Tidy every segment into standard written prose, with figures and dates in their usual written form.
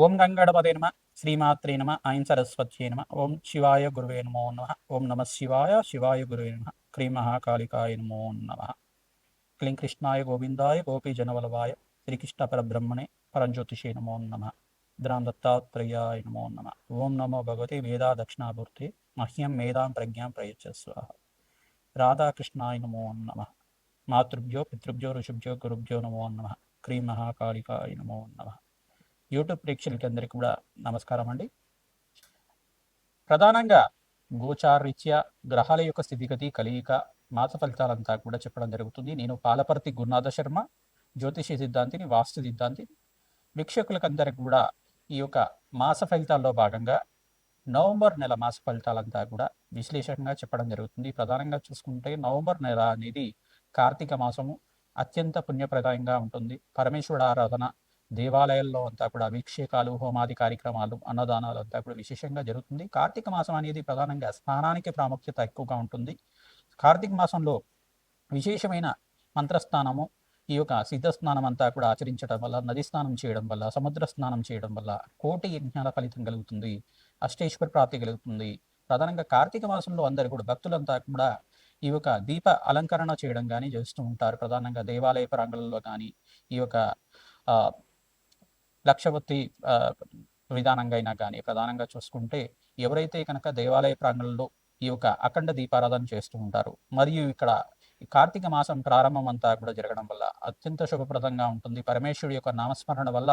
ఓం గంగణపతే నమ శ్రీమాత్రే నమ ఐం సరస్వత్యై నమ ఓం శివాయ గురువే నమో నమ ఓం నమ శివాయ శివాయ గురువే నమ క్రీం మహాకాళికాయ నమో నమ క్లీం కృష్ణాయ గోవిందాయ గోపీజనవల్లభాయ శ్రీకృష్ణ పరబ్రహ్మణే పరంజ్యోతిషే నమో నమ ద్రాం దత్తాత్రేయాయ నమో నమ ఓం నమో భగవతే మేధా దక్షిణామూర్తే మహ్యం మేధాం ప్రజ్ఞాం ప్రయచ్చస్వ రాధాకృష్ణాయ నమో నమ మాతృభ్యో పితృభ్యో ఋషిభ్యో గురుభ్యో నమో నమ క్రీం మహాకాళికాయ నమో నమ యూట్యూబ్ ప్రేక్షకులందరికీ కూడా నమస్కారం అండి. ప్రధానంగా గోచారరీత్యా గ్రహాల యొక్క స్థితిగతి కలియిక మాస ఫలితాలంతా కూడా చెప్పడం జరుగుతుంది. నేను పాలపర్తి గురునాథ శర్మ, జ్యోతిష సిద్ధాంతిని, వాస్తు సిద్ధాంతిని. వీక్షకులకందరికీ కూడా ఈ యొక్క మాస ఫలితాల్లో భాగంగా నవంబర్ నెల మాస ఫలితాలంతా కూడా విశ్లేషణగా చెప్పడం జరుగుతుంది. ప్రధానంగా చూసుకుంటే నవంబర్ నెల అనేది కార్తీక మాసము, అత్యంత పుణ్యప్రదాయంగా ఉంటుంది. పరమేశ్వరుడు ఆరాధన, దేవాలయాల్లో అంతా కూడా అభిషేకాలు, హోమాది కార్యక్రమాలు, అన్నదానాలు అంతా కూడా విశేషంగా జరుగుతుంది. కార్తీక మాసం అనేది ప్రధానంగా స్నానానికి ప్రాముఖ్యత ఎక్కువగా ఉంటుంది. కార్తీక మాసంలో విశేషమైన మంత్రస్నానము, ఈ యొక్క సిద్ధ స్నానం అంతా కూడా ఆచరించడం వల్ల, నది స్నానం చేయడం వల్ల, సముద్ర స్నానం చేయడం వల్ల కోటి యజ్ఞాల ఫలితం కలుగుతుంది, అష్టేశ్వర ప్రాప్తి కలుగుతుంది. ప్రధానంగా కార్తీక మాసంలో అందరు కూడా భక్తులంతా కూడా ఈ యొక్క దీప అలంకరణ చేయడం కానీ చేస్తూ ఉంటారు. ప్రధానంగా దేవాలయ ప్రాంగణంలో కానీ ఈ యొక్క లక్షవత్తి విధానంగా అయినా కానీ ప్రధానంగా చూసుకుంటే ఎవరైతే కనుక దేవాలయ ప్రాంగణంలో ఈ యొక్క అఖండ దీపారాధన చేస్తూ ఉంటారు, మరియు ఇక్కడ కార్తీక మాసం ప్రారంభం అంతా కూడా జరగడం వల్ల అత్యంత శుభప్రదంగా ఉంటుంది. పరమేశ్వరుడి యొక్క నామస్మరణ వల్ల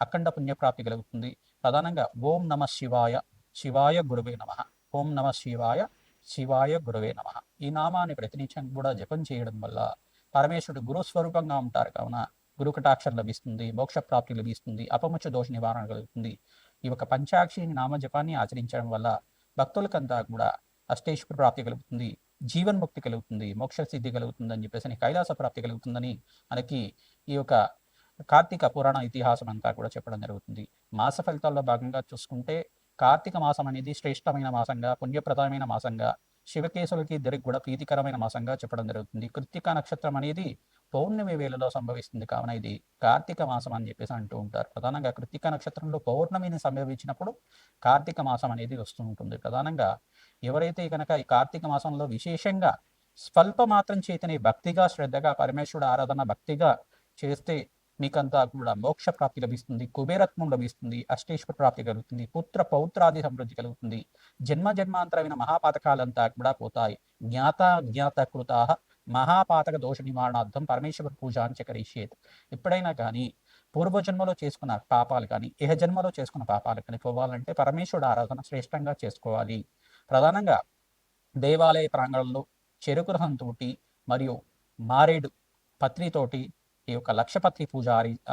అఖండ పుణ్యప్రాప్తి కలుగుతుంది. ప్రధానంగా ఓం నమ శివాయ, శివాయ గురువే నమ, ఓం నమ శివాయ, శివాయ గురువే నమ ఈ నామాన్ని ప్రతినిత్యం కూడా జపం చేయడం వల్ల పరమేశ్వరుడు గురుస్వరూపంగా ఉంటారు కావున గురు కటాక్షరం లభిస్తుంది, మోక్ష ప్రాప్తి లభిస్తుంది, అపముచ్చ దోష నివారణ కలుగుతుంది. ఈ యొక్క పంచాక్షి నామజపాన్ని ఆచరించడం వల్ల భక్తులకంతా కూడా అష్టేశ్వర ప్రాప్తి కలుగుతుంది, జీవన్ముక్తి కలుగుతుంది, మోక్ష సిద్ధి కలుగుతుంది అని చెప్పేసి కైలాస ప్రాప్తి కలుగుతుందని మనకి ఈ యొక్క కార్తీక పురాణ ఇతిహాసం అంతా కూడా చెప్పడం జరుగుతుంది. మాస ఫలితాల్లో భాగంగా చూసుకుంటే కార్తీక మాసం అనేది శ్రేష్టమైన మాసంగా, పుణ్యప్రదమైన మాసంగా, శివకేశులకి ఇద్దరికి కూడా ప్రీతికరమైన మాసంగా చెప్పడం జరుగుతుంది. కృత్తిక నక్షత్రం అనేది పౌర్ణమి వేళలో సంభవిస్తుంది కావున ఇది కార్తీక మాసం అని చెప్పేసి అంటూ ఉంటారు. ప్రధానంగా కృత్తిక నక్షత్రంలో పౌర్ణమిని సంభవించినప్పుడు కార్తీక మాసం అనేది వస్తూ ఉంటుంది. ప్రధానంగా ఎవరైతే కనుక ఈ కార్తీక మాసంలో విశేషంగా స్వల్ప మాత్రం చేతనే భక్తిగా, శ్రద్ధగా పరమేశ్వరుడు ఆరాధన భక్తిగా చేస్తే మీకంతా కూడా మోక్ష ప్రాప్తి లభిస్తుంది, కుబేరత్వం లభిస్తుంది, అష్టేశ్వర ప్రాప్తి కలుగుతుంది, పుత్ర పౌత్రాది సమృద్ధి కలుగుతుంది, జన్మ జన్మాంతరమైన మహాపాతకాలంతా కూడా పోతాయి. జ్ఞాత జ్ఞాత కృతా మహాపాతక దోష నివారణార్థం పరమేశ్వర పూజ అని కరిష్యేత్. ఎప్పుడైనా కానీ పూర్వజన్మలో చేసుకున్న పాపాలు కానీ ఇహ జన్మలో చేసుకున్న పాపాలు కానీ పోవాలంటే పరమేశ్వరుడు ఆరాధన శ్రేష్టంగా చేసుకోవాలి. ప్రధానంగా దేవాలయ ప్రాంగణంలో చెరుకు రసంతోటి మరియు మారేడు పత్రితోటి ఈ యొక్క లక్షపత్రి పూజ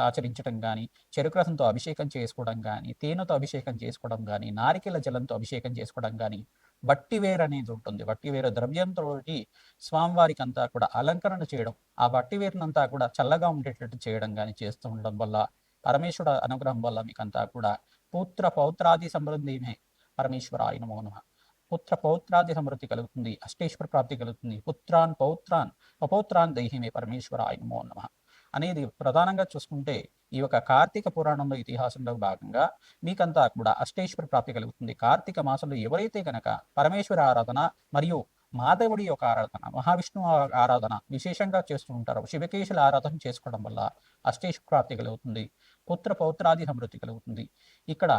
ఆచరించడం కానీ, చెరుకు రసంతో అభిషేకం చేసుకోవడం కానీ, తేనెతో అభిషేకం చేసుకోవడం కానీ, నారికెల జలంతో అభిషేకం చేసుకోవడం కానీ, వట్టివేరు అనేది ఉంటుంది, వట్టివేరు ద్రవ్యంతో స్వామివారికి అంతా కూడా అలంకరణ చేయడం, ఆ వట్టివేరునంతా కూడా చల్లగా ఉండేటట్టు చేయడం కానీ చేస్తూ ఉండడం వల్ల పరమేశ్వర అనుగ్రహం వల్ల మీకంతా కూడా పుత్ర పౌత్రాది సమృద్ధిమే పరమేశ్వరాయ నమో నమః. పుత్ర పౌత్రాది సమృద్ధి కలుగుతుంది, అష్టేశ్వర ప్రాప్తి కలుగుతుంది. పుత్రాన్ పౌత్రాన్ అపౌత్రాన్ దైహిమే పరమేశ్వరాయ నమో నమః అనేది ప్రధానంగా చూసుకుంటే ఈ యొక్క కార్తీక పురాణంలో ఇతిహాసంలో భాగంగా మీకంతా కూడా అష్టేశ్వర ప్రాప్తి కలుగుతుంది. కార్తీక మాసంలో ఎవరైతే కనుక పరమేశ్వర ఆరాధన మరియు మాధవుడి యొక్క ఆరాధన, మహావిష్ణువు ఆరాధన విశేషంగా చేస్తూ ఉంటారు, శివకేశుల ఆరాధన చేసుకోవడం వల్ల అష్టేశ్వర ప్రాప్తి కలుగుతుంది, పుత్ర పౌత్రాది సమృద్ధి కలుగుతుంది. ఇక్కడ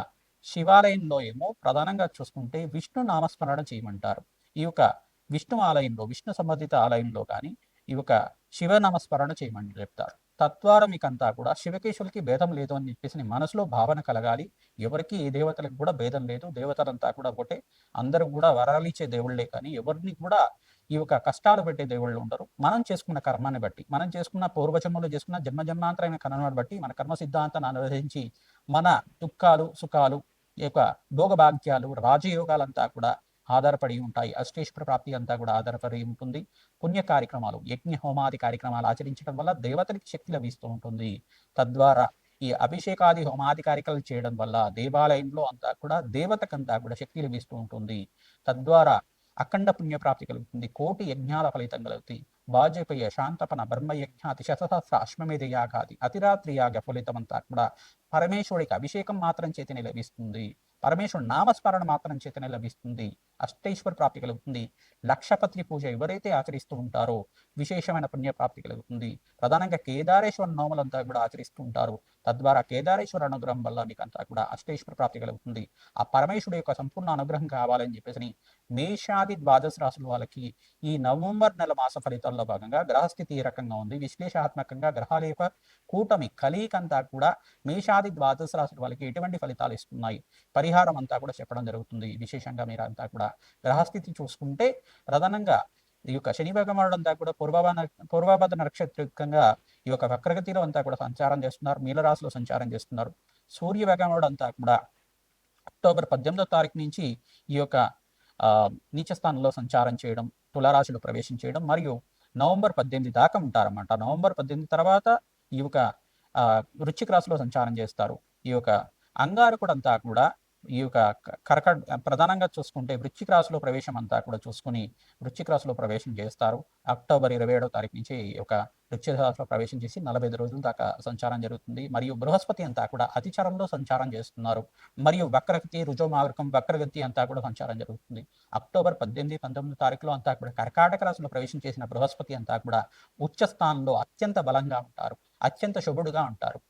శివాలయంలో ఏమో ప్రధానంగా చూసుకుంటే విష్ణు నామస్మరణ చేయమంటారు. ఈ యొక్క విష్ణు ఆలయంలో, విష్ణు సంబంధిత ఆలయంలో కానీ ఈ యొక్క శివనామస్మరణ చేయమని చెప్తారు. తద్వారా మీకంతా కూడా శివకేశవులకి భేదం లేదు అని చెప్పేసి మనసులో భావన కలగాలి. ఎవరికి ఏ దేవతలకు కూడా భేదం లేదు, దేవతలంతా కూడా ఒకటే, అందరూ కూడా వరాలిచ్చే దేవుళ్ళే కానీ ఎవరిని కూడా ఈ యొక్క కష్టాలు పెట్టే దేవుళ్ళు ఉండరు. మనం చేసుకున్న కర్మాన్ని బట్టి, మనం చేసుకున్న పూర్వజన్మలో చేసుకున్న జన్మజన్మాంతరమైన కర్మాన్ని బట్టి మన కర్మ సిద్ధాంతాన్ని అనుసరించి మన దుఃఖాలు సుఖాలు, ఈ యొక్క భోగభాగ్యాలు, రాజయోగాలంతా కూడా ఆధారపడి ఉంటాయి. అష్టేశ్వర ప్రాప్తి అంతా కూడా ఆధారపడి ఉంటుంది. పుణ్య కార్యక్రమాలు, యజ్ఞ హోమాది కార్యక్రమాలు ఆచరించడం వల్ల దేవతలకి శక్తి లభిస్తూ ఉంటుంది. తద్వారా ఈ అభిషేకాది హోమాది కార్యక్రమాలు చేయడం వల్ల దేవాలయంలో అంతా కూడా దేవతకంతా కూడా శక్తి లభిస్తూ ఉంటుంది. తద్వారా అఖండ పుణ్యప్రాప్తి కలుగుతుంది, కోటి యజ్ఞాల ఫలితం కలుగుతుంది. వాజపేయ శాంతపన బ్రహ్మయజ్ఞాతి శతసహస్ర అశ్వమేధ యాగాది అతిరాత్రి యాగ ఫలితం అంతా కూడా పరమేశ్వరుడికి అభిషేకం మాత్రం చేతనే లభిస్తుంది. పరమేశ్వరుడు నామస్మరణ మాత్రం చేతనే లభిస్తుంది. అష్టైశ్వర ప్రాప్తి కలుగుతుంది. లక్షపత్రి పూజ ఎవరైతే ఆచరిస్తూ ఉంటారో విశేషమైన పుణ్యప్రాప్తి కలుగుతుంది. ప్రధానంగా కేదారేశ్వర నోములంతా కూడా ఆచరిస్తూ ఉంటారు. తద్వారా కేదారేశ్వర అనుగ్రహం వల్ల మీకు అంతా కూడా అష్టైశ్వర ప్రాప్తి కలుగుతుంది. ఆ పరమేశ్వరుడు యొక్క సంపూర్ణ అనుగ్రహం కావాలని చెప్పేసి మేషాది ద్వాదశ రాశుల వాళ్ళకి ఈ నవంబర్ నెల మాస ఫలితాల్లో భాగంగా గ్రహస్థితి ఈ రకంగా ఉంది. విశ్లేషణాత్మకంగా గ్రహాల యొక్క కూటమి కలీకంతా కూడా మేషాది ద్వాదశ రాశుల వాళ్ళకి ఎటువంటి ఫలితాలు ఇస్తున్నాయి, పరిహారం అంతా కూడా చెప్పడం జరుగుతుంది. విశేషంగా మీరు అంతా కూడా గ్రహస్థితి చూసుకుంటే ప్రధానంగా ఈ యొక్క శని భగవానుడు అంతా కూడా పూర్వభద్ర నక్షత్రికంగా ఈ యొక్క వక్రగతిలో అంతా కూడా సంచారం చేస్తున్నారు. మీనరాశిలో సంచారం చేస్తున్నారు. సూర్య భగవానుడు అంతా కూడా అక్టోబర్ 18వ తారీఖు నుంచి ఈ యొక్క నీచ స్థానంలో సంచారం చేయడం, తులారాశిలో ప్రవేశం చేయడం, మరియు నవంబర్ 18 దాకా ఉంటారన్నమాట. నవంబర్ 18 తర్వాత ఈ యొక్క వృశ్చిక రాశిలో సంచారం చేస్తారు. ఈ యొక్క అంగారకుడు అంతా కూడా ఈ యొక్క ప్రధానంగా చూసుకుంటే వృశ్చిక రాశిలో ప్రవేశం అంతా కూడా చూసుకుని వృశ్చిక రాశిలో ప్రవేశం చేస్తారు. అక్టోబర్ 27వ తారీఖు నుంచి ఈ యొక్క వృశ్చిక రాశిలో ప్రవేశం చేసి 45 రోజుల దాకా సంచారం జరుగుతుంది. మరియు బృహస్పతి అంతా కూడా అతిచారంలో సంచారం చేస్తున్నారు. మరియు వక్రగతి, రుజుమార్గం, వక్రగతి అంతా కూడా సంచారం జరుగుతుంది. అక్టోబర్ 18, 19 తారీఖులో అంతా కూడా కర్కాటక రాశిలో ప్రవేశం చేసిన బృహస్పతి అంతా కూడా ఉచ్చ స్థానంలో అత్యంత బలంగా ఉంటారు, అత్యంత శుభుడుగా ఉంటారు.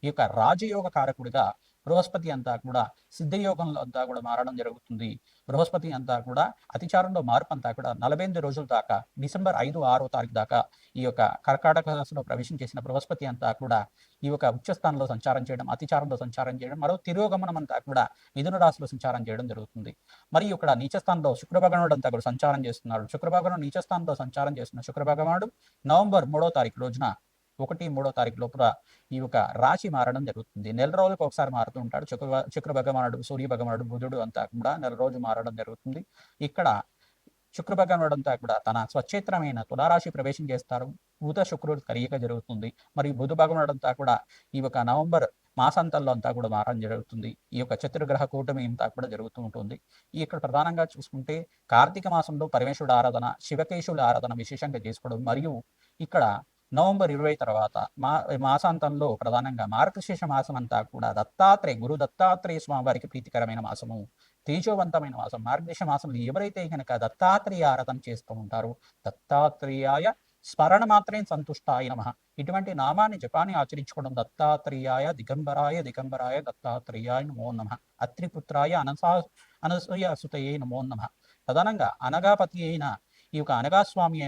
ఈ యొక్క రాజయోగ కారకుడిగా బృహస్పతి అంతా కూడా సిద్ధయోగంలో అంతా కూడా మారడం జరుగుతుంది. బృహస్పతి అంతా కూడా అతిచారంలో మార్పు అంతా కూడా 48 రోజుల దాకా డిసెంబర్ 5, 6వ తారీఖు దాకా ఈ యొక్క కర్కాటక రాశిలో ప్రవేశం చేసిన బృహస్పతి అంతా కూడా ఈ యొక్క ఉచ్చస్థానంలో సంచారం చేయడం, అతిచారంలో సంచారం చేయడం, మరో తిరోగమనం అంతా కూడా మిథున రాశిలో సంచారం చేయడం జరుగుతుంది. మరియు ఇక్కడ నీచస్థానంలో శుక్రభగవానుడు అంతా కూడా సంచారం చేస్తున్నాడు. శుక్రభగవానుడు నీచస్థానంలో సంచారం చేస్తున్న శుక్రభగవానుడు నవంబర్ 3వ తారీఖు రోజున 1, 3వ తారీఖు లోపల ఈ యొక్క రాశి మారడం జరుగుతుంది. నెల రోజులకు ఒకసారి మారుతూ ఉంటాడు. శుక్ర భగవానుడు, సూర్య భగవానుడు, బుధుడు అంతా కూడా నెల రోజు మారడం జరుగుతుంది. ఇక్కడ శుక్ర భగవానుడు అంతా కూడా తన స్వచ్ఛేత్రమైన తులారాశి ప్రవేశం చేస్తారు. బుధ శుక్రుడు కలయిక జరుగుతుంది. మరియు బుధ భగవానుడు అంతా కూడా ఈ యొక్క నవంబర్ మాసాంతంలో అంతా కూడా మారడం జరుగుతుంది. ఈ యొక్క చతుర్గ్రహ కూటమి అంతా కూడా జరుగుతూ ఉంటుంది. ఇక్కడ ప్రధానంగా చూసుకుంటే కార్తీక మాసంలో పరమేశ్వరుడు ఆరాధన, శివకేశుల ఆరాధన విశేషంగా చేసుకోవడం, మరియు ఇక్కడ నవంబర్ 20 తర్వాత మాసాంతంలో ప్రధానంగా మార్గశీర్ష మాసం అంతా కూడా గురు దత్తాత్రేయ స్వామి వారికి ప్రీతికరమైన మాసము, తేజోవంతమైన మాసం. మార్గశీర్ష మాసంలో ఎవరైతే కనుక దత్తాత్రేయ ఆరాధన చేస్తూ ఉంటారో దత్తాత్రేయాయ స్మరణ మాత్రమే సంతుష్టాయ నమః ఇటువంటి నామాన్ని జపాన్ని ఆచరించుకోవడం, దత్తాత్రేయాయ దిగంబరాయ దత్తాత్రేయాయ నమో నమః, అత్రిపుత్రాయ అనసూయ సుతయే నమో నమః. ప్రధానంగా అనగాపతి అయిన ఈ యొక్క అనగాస్వామి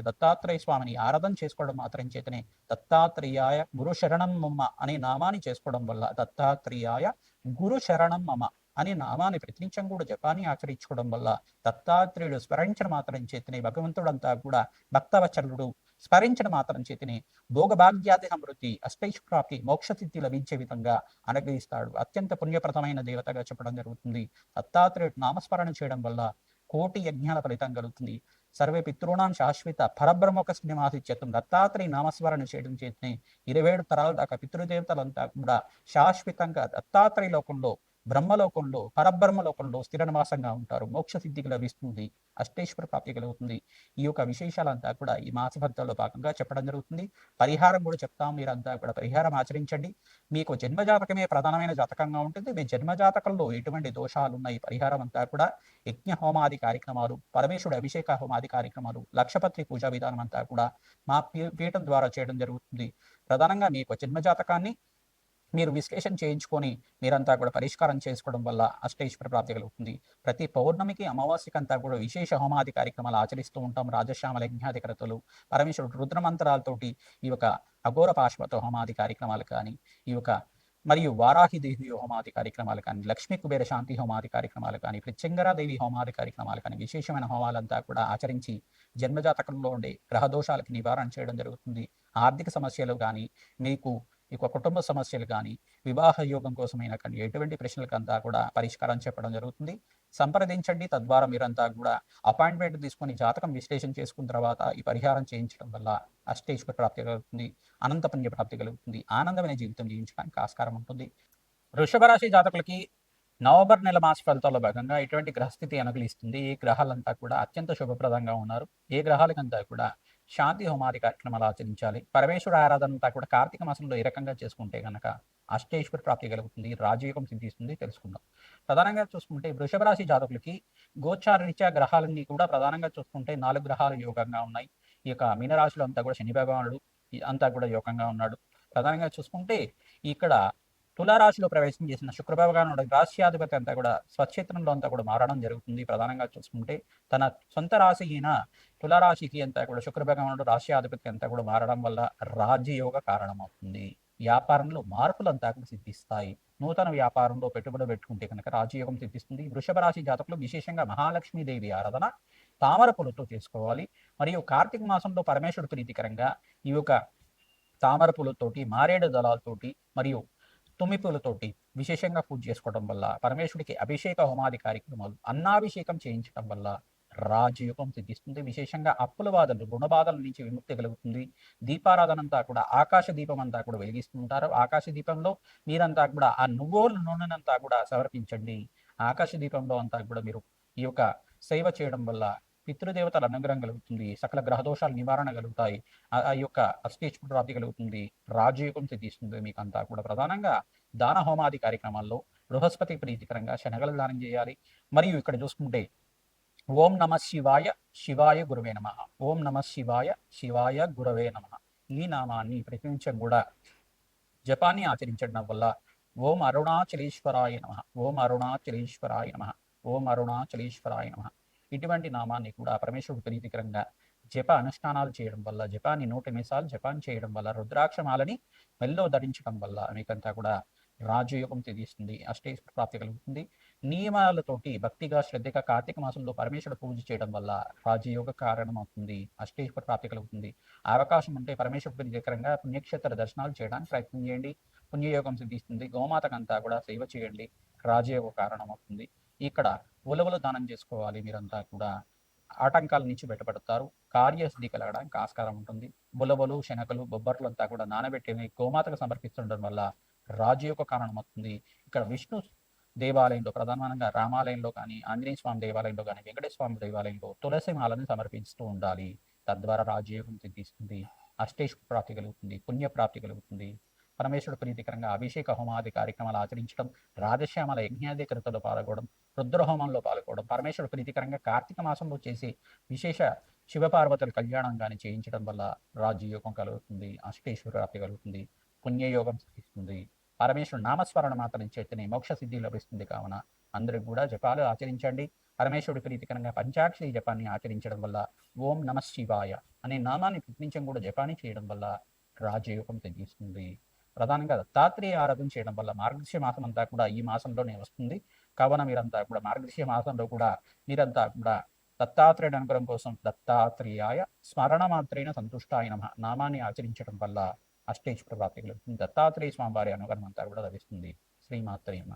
దత్తాత్రేయ స్వామిని ఆరాధన చేసుకోవడం మాత్రం చేతనే దత్తాత్రేయాయ గురు శరణం మమ అనే నామాన్ని చేసుకోవడం వల్ల, దత్తాత్రేయాయ గురు శరణం మమ అనే నామాన్ని ప్రతినిత్యం కూడా జపాన్ని ఆచరించుకోవడం వల్ల దత్తాత్రేయుడు స్మరించడం మాత్రం చేతనే భగవంతుడంతా కూడా భక్తవచరుడు స్మరించడం మాత్రం చేతనే భోగభాగ్యాది సమృద్ధి, అష్టైశ్వరాప్తి, మోక్షసిద్ధి లభించే విధంగా అనుగ్రహిస్తాడు. అత్యంత పుణ్యప్రదమైన దేవతగా చెప్పడం జరుగుతుంది. దత్తాత్రేయుడు నామస్మరణ చేయడం వల్ల కోటి యజ్ఞాల ఫలితం కలుగుతుంది. సర్వే పితృణాం శాశ్వత పరబ్రహ్మక శ్రీనివాసిత్యం దత్తాత్రేయ నామస్మరణ చేయడం చేతనే 27 తరాల దాకా పితృదేవతలంతా కూడా శాశ్వతంగా దత్తాత్రేయ లోకంలో, బ్రహ్మలోకంలో, పరబ్రహ్మలోకంలో స్థిర నివాసంగా ఉంటారు. మోక్ష సిద్ధికి లభిస్తుంది, అష్టేశ్వర ప్రాప్తి కలుగుతుంది. ఈ యొక్క విశేషాలంతా కూడా ఈ మాస ఫలితాల్లో భాగంగా చెప్పడం జరుగుతుంది. పరిహారం కూడా చెప్తాం. మీరంతా కూడా పరిహారం ఆచరించండి. మీకు జన్మజాతకమే ప్రధానమైన జాతకంగా ఉంటుంది. మీ జన్మజాతకంలో ఎటువంటి దోషాలు ఉన్నాయి, పరిహారం అంతా కూడా యజ్ఞ హోమాది కార్యక్రమాలు, పరమేశ్వరుడు అభిషేక హోమాది కార్యక్రమాలు, లక్షపత్రి పూజా విధానం అంతా కూడా మా పీఠం ద్వారా చేయడం జరుగుతుంది. ప్రధానంగా మీకు జన్మజాతకాన్ని మీరు విశ్లేషణ చేయించుకొని మీరంతా కూడా పరిష్కారం చేసుకోవడం వల్ల అష్టైశ్వర ప్రాప్తి కలుగుతుంది. ప్రతి పౌర్ణమికి, అమావాస్యకి అంతా కూడా విశేష హోమాది కార్యక్రమాలు ఆచరిస్తూ ఉంటాం. రాజశ్యామల యజ్ఞాధికరతలు, పరమేశ్వరుడు రుద్రమంత్రాలతోటి ఈ యొక్క అఘోర పాశ్వత హోమాది కార్యక్రమాలు కానీ, ఈ యొక్క మరియు వారాహిదేవి హోమాది కార్యక్రమాలు కానీ, లక్ష్మీ కుబేర శాంతి హోమాది కార్యక్రమాలు కానీ, ప్రత్యంగరాదేవి హోమాది కార్యక్రమాలు కానీ, విశేషమైన హోమాలంతా కూడా ఆచరించి జన్మజాతకంలో ఉండే గ్రహదోషాలకి నివారణ చేయడం జరుగుతుంది. ఆర్థిక సమస్యలు కానీ, మీకు ఇక కుటుంబ సమస్యలు కానీ, వివాహ యోగం కోసమైనా కానీ ఎటువంటి ప్రశ్నలకంతా కూడా పరిష్కారం చెప్పడం జరుగుతుంది. సంప్రదించండి. తద్వారా మీరంతా కూడా అపాయింట్మెంట్ తీసుకొని జాతకం విశ్లేషణ చేసుకున్న తర్వాత ఈ పరిహారం చేయించడం వల్ల అష్టైశ్వర ప్రాప్తి కలుగుతుంది, అనంత పుణ్య ప్రాప్తి కలుగుతుంది, ఆనందమైన జీవితం జీవించడానికి ఆస్కారం ఉంటుంది. వృషభ రాశి జాతకులకి నవంబర్ నెల మాస ఫలితాల్లో భాగంగా ఎటువంటి గ్రహస్థితి అనుకూలిస్తుంది, ఏ గ్రహాలంతా కూడా అత్యంత శుభప్రదంగా ఉన్నారు, ఏ గ్రహాలకంతా కూడా శాంతి హోమాది కార్యక్రమాలు ఆచరించాలి, పరమేశ్వర ఆరాధన అంతా కూడా కార్తీక మాసంలో ఏ రకంగా చేసుకుంటే కనుక అష్టైశ్వర్య ప్రాప్తి కలుగుతుంది, రాజయోగం సిద్ధిస్తుంది. తెలుసుకుందాం. ప్రధానంగా చూసుకుంటే వృషభ రాశి జాతకులకి గోచారరీత్యా గ్రహాలన్నీ కూడా ప్రధానంగా చూసుకుంటే 4 గ్రహాలు యోగంగా ఉన్నాయి. ఈ యొక్క మీనరాశిలో అంతా కూడా శని భగవానుడు అంతా కూడా యోగంగా ఉన్నాడు. ప్రధానంగా చూసుకుంటే ఇక్కడ తులారాశిలో ప్రవేశం చేసిన శుక్ర భగవానుడు రాశ్యాధిపతి అంతా కూడా స్వక్షేత్రంలో అంతా కూడా మారడం జరుగుతుంది. ప్రధానంగా చూసుకుంటే తన సొంత రాశి అయిన తులారాశికి అంతా కూడా శుక్ర భగవానుడు రాశ్యాధిపతి అంతా కూడా మారడం వల్ల రాజ్యయోగ కారణమవుతుంది. వ్యాపారంలో మార్పులంతా కూడా సిద్ధిస్తాయి. నూతన వ్యాపారంలో పెట్టుబడి పెట్టుకుంటే కనుక రాజయోగం సిద్ధిస్తుంది. వృషభ రాశి జాతకులు విశేషంగా మహాలక్ష్మీదేవి ఆరాధన తామర పూలతో చేసుకోవాలి. మరియు కార్తీక మాసంలో పరమేశ్వరుడు ప్రీతికరంగా ఈ యొక్క తామర పూలతోటి, మారేడు దళాలతోటి మరియు తుమ్మి పూలతోటి విశేషంగా పూజ చేసుకోవడం వల్ల, పరమేశ్వరుడికి అభిషేక హోమాది కార్యక్రమాలు, అన్నాభిషేకం చేయించడం వల్ల రాజయోగం సిద్ధిస్తుంది. విశేషంగా అప్పుల బాధలు, రుణ బాధల నుంచి విముక్తి కలుగుతుంది. దీపారాధన అంతా కూడా ఆకాశ దీపం అంతా కూడా వెలిగిస్తుంటారు. ఆకాశ దీపంలో మీరంతా కూడా ఆ నువ్వుల నూనెనంతా కూడా సమర్పించండి. ఆకాశ దీపంలో అంతా కూడా మీరు ఈ యొక్క సేవ చేయడం వల్ల పితృదేవతల అనుగ్రహం కలుగుతుంది. సకల గ్రహదోషాలు నివారణ కలుగుతాయి. ఆ యొక్క అష్టైశ్వర్య ప్రాప్తి కలుగుతుంది. రాజయోగం సిద్ధిస్తుంది. మీకు అంతా కూడా ప్రధానంగా దాన హోమాది కార్యక్రమాల్లో బృహస్పతి ప్రీతికరంగా శనగలు దానం చేయాలి. మరియు ఇక్కడ చూసుకుంటే ఓం నమ శివాయ, శివాయ గురవే నమ. ఓం నమ శివాయ, శివాయ గురవే నమ. ఈ నామాన్ని ప్రతినిత్యం కూడా జపాన్ని ఆచరించడం వల్ల ఓం అరుణాచలేశ్వరాయ నమ, ఓం అరుణాచలేశ్వరాయ నమ, ఓం అరుణాచలేశ్వరాయ నమ ఇటువంటి నామాన్ని కూడా పరమేశ్వరుడు ప్రీతికరంగా జప అనుష్ఠానాలు చేయడం వల్ల, జపాన్ని 108 సార్లు జపాన్ని చేయడం వల్ల, రుద్రాక్షమాలని మెల్లో ధరించడం వల్ల మీకంతా కూడా రాజయోగం సిద్ధిస్తుంది. అష్టైశ్వర్య ప్రాప్తి కలుగుతుంది. నియమాలతోటి భక్తిగా శ్రద్ధగా కార్తీక మాసంలో పరమేశ్వరుడు పూజ చేయడం వల్ల రాజయోగ కారణమవుతుంది. అష్టైశ్వర్య ప్రాప్తి కలుగుతుంది. అవకాశం ఉంటే పరమేశ్వరుడు ప్రీతికరంగా పుణ్యక్షేత్ర దర్శనాలు చేయడానికి ప్రయత్నం చేయండి. పుణ్యయోగం సిద్ధిస్తుంది. గోమాతకంతా కూడా సేవ చేయండి. రాజయోగ కారణమవుతుంది. ఇక్కడ ఉలవలు దానం చేసుకోవాలి. మీరంతా కూడా ఆటంకాల నుంచి బయటపడతారు. కార్యసిద్ధి కలగడానికి ఆస్కారం ఉంటుంది. ఉలవలు, శనగలు, బొబ్బర్లు అంతా కూడా నానబెట్టి గోమాతకు సమర్పిస్తుండడం వల్ల రాజయోగ కారణం అవుతుంది. ఇక్కడ విష్ణు దేవాలయంలో ప్రధానంగా రామాలయంలో కానీ, ఆంజనేయ స్వామి దేవాలయంలో కానీ, వెంకటేశ్వర స్వామి దేవాలయంలో తులసి మాలను సమర్పిస్తూ ఉండాలి. తద్వారా రాజయోగం సిద్ధిస్తుంది. అష్టైశ్వర్య ప్రాప్తి కలుగుతుంది. పుణ్యప్రాప్తి కలుగుతుంది. పరమేశ్వరుడు ప్రీతికరంగా అభిషేక హోమాది కార్యక్రమాలు ఆచరించడం, రాజశ్యామల యజ్ఞాది కృతలో పాల్గొనడం, రుద్రహోమంలో పాల్గొనడం, పరమేశ్వరుడు ప్రీతికరంగా కార్తీక మాసంలో చేసి విశేష శివపార్వతుల కళ్యాణం కానీ చేయించడం వల్ల రాజయోగం కలుగుతుంది. అష్టైశ్వర్య ప్రాప్తి కలుగుతుంది. పుణ్యయోగం సిద్ధిస్తుంది. పరమేశ్వరుడు నామస్మరణ మాత్రం చేతనే మోక్ష సిద్ధి లభిస్తుంది. కావున అందరికి కూడా జపాలు ఆచరించండి. పరమేశ్వరుడి ప్రీతికరంగా పంచాక్షరి జపాన్ని ఆచరించడం వల్ల, ఓం నమ శివాయ అనే నామాన్ని ప్రతినిత్యం కూడా జపాన్ని చేయడం వల్ల రాజయోగం సిద్ధిస్తుంది. ప్రధానంగా దత్తాత్రేయ ఆరాధన చేయడం వల్ల మార్గశిర మాసం అంతా కూడా ఈ మాసంలోనే వస్తుంది. కావున మీరంతా కూడా మార్గశిర మాసంలో కూడా మీరంతా కూడా దత్తాత్రేయుడి అనుగ్రహం కోసం దత్తాత్రేయాయ స్మరణ మాత్రేణ సంతుష్టాయ నమః నామాన్ని ఆచరించడం వల్ల అష్టైశ్వర్య ప్రాప్తి కలుగుతుంది. దత్తాత్రేయ స్వామి వారి అనుగ్రహం అంతా కూడా లభిస్తుంది. శ్రీమాత్రేయ నమః.